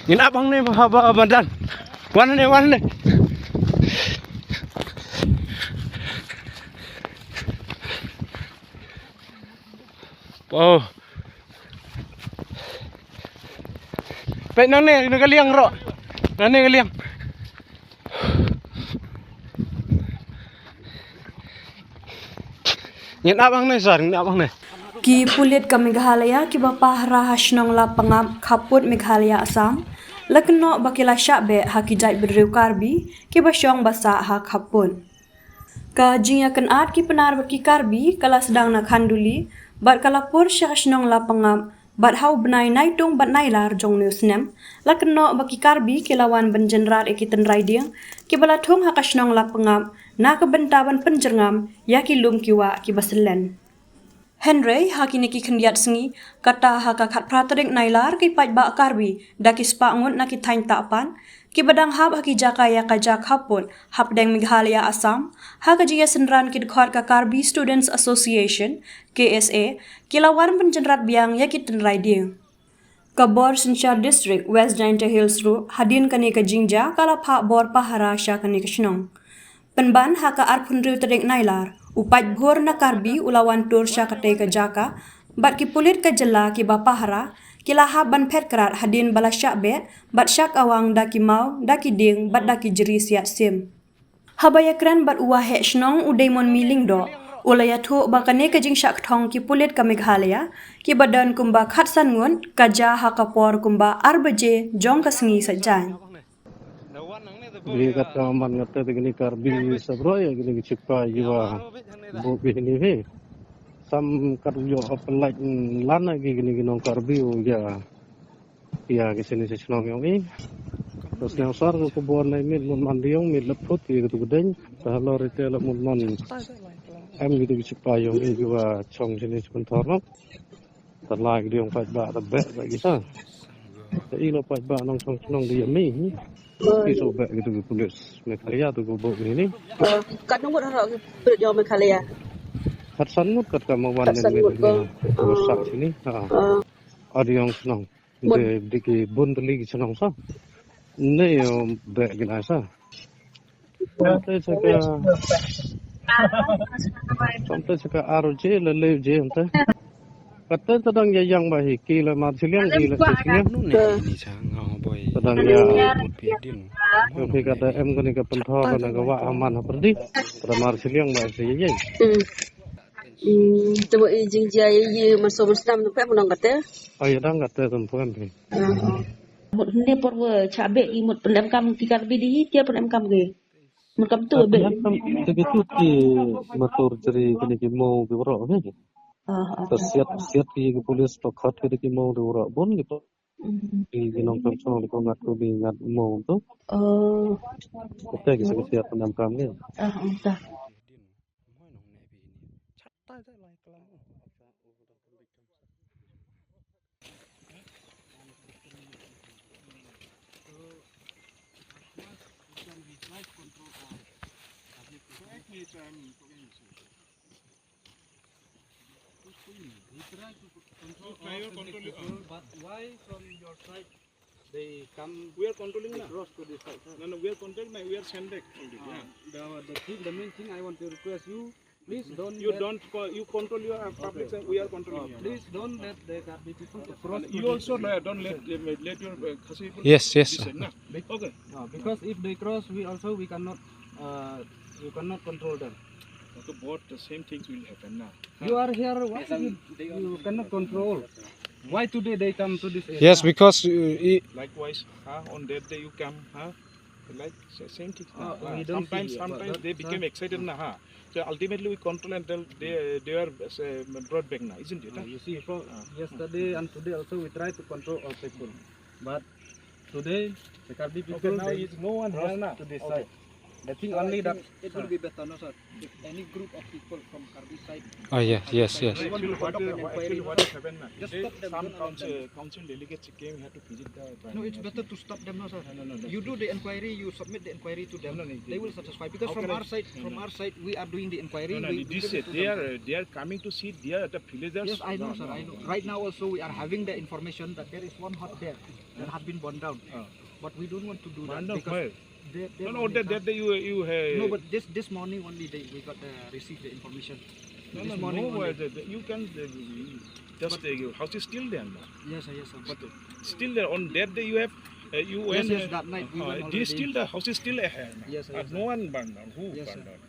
Ngin abang ni mahaba badan. Mana ni? Oh. Baik nang ni kaliang ro. Nang ni kaliang. Ngin abang ni sar, ngin abang ni. Ki Pulit Meghalaya ki bapa rahasnong Lapangap Pulit Meghalaya Assam lakno bakila syabe haki jaibynriew Karbi ki basyong basa ha Kapun. Ka jingya kenat ki penar baki Karbi kala sedang nak handuli bat kalapur syahasnong Lapangap bat hau benai naitung bat nailar jong newsnem lakno baki Karbi ki lawan benjenrat ikitan riding ki balatung hakasnong Lapangap na kebentaban penjerngam ya ki lum kiwa ki baselen. Henry hakini ki kendiat sengi kata haka khat pratering nailar ki paj ba Karbi daki spangun naki tain tapan ki badang hab haki jakaya ka jak hapun hap deng Meghalaya Assam haka jia senran ki dekhot ka Karbi Students Association KSA ki lawan penjenrat biang ya ki ten riding ka bor Syllad district West Jainta Hills ru hadin kani ka jingja kala pha bor pahara sha kani kisnong penban haka arpun riu tedek nailar upat bhor na Karbi ulawan tur sya kate ka jaka bat ki pulit ka jela ki bapahara ki laha ban phet kerat hadin bala syak bet bat syak awang daki mau daki ding bat daki jeri siat sim habaya kran bat uahe snong udaimon miling do ulaya thu bakane ka jing syak thong ki pulit ka Meghalaya ki badan kumba khat sangun ka ja hakapor kumba arbaje jong ka sengi sajjan Gini kata aman kata gini Karbi sabro ya gini cepa jiwa bubi ini he sam karjo apelai lana gini nong Karbi ya kesini sesenong yang ini terus yang sar ke kebun lain mun mandiong mid leput gitu gedeng kalau retail mun man gitu cepa yang ini juga cong sini sebentar no terlagi dia yang pajak tebak lagi sah jadi lo pajak nong cong dia mi Isu baik gitu Pulit Meghalaya tu gubuk ini. Kat nombor harap Pulit jauh Meghalaya. Kat sanmut kat kamawan ini rusak sini. Ada yang senang. Di bun teli senang sah. Ini yang baik gina sah. Sampai cakap RJ lelai je entah. Kata sedang yang baik kila marsiling kila sesiling. Sedang ya. Oke kata em kini ke penthor kena ke wak aman seperti pada marsiling baik saja. Temu izin jaya ye masuk Islam tu pun menang kata. Ayah dah kata tempuan ni. Mut ni perlu cabe imut pendam kam ki Karbi di dia pendam kam ke. Mut kam tu be. Begitu di motor jadi kini ki mau ke berok ni. Siat ki polis tokat ki mau ke berok pun gitu. Di nong konsol di kongat tu di ngat mau tu. Kita kisah siat pendam kami. Entah. But why from your side they come? We are controlling across to this side. No, we are controlling. We are sending. The main thing I want to request you, please don't. You control your public. Okay. We are controlling. Please don't let the Karbi people to cross. You also don't let your Khasi people. Yes. Okay. Because if they cross, we cannot. You cannot control them. So both the same things will happen now. You are here. Why you cannot control? Why today they come to this area? Yes, because likewise, on that day you come, like same thing. Sometimes they became excited now. So ultimately we control until they are brought back now, isn't it? You see, yesterday and today also we try to control all people, but today the Karbi people now is no one here now to this side. The thing only that it will be better, no sir. If any group of people from Karbi side. Oh yes. They want to conduct an inquiry. What has happened? Just stop them. Some don't allow them. council delegates came here to visit the. No, it's better to stop them, no sir. No. You do the inquiry, you submit the inquiry to them. No, They will satisfy because How from can I- our side, No, from no. our side, we are doing the inquiry. No, we this give it to they are coming to see there the villagers. Yes, I know, sir. I know. Right now, also, we are having the information that there is one hut there that has been burned down. But we don't want to do that Burned down because where? they No, that you have. No, but this morning only we got received the information. This morning no, only. you can just your house is still there now. Yes, sir. But still there on that day you have you went. Yes, that night we went already. Still the house is still here. Yes, sir. No one burned down. Who Yes, burned sir. down?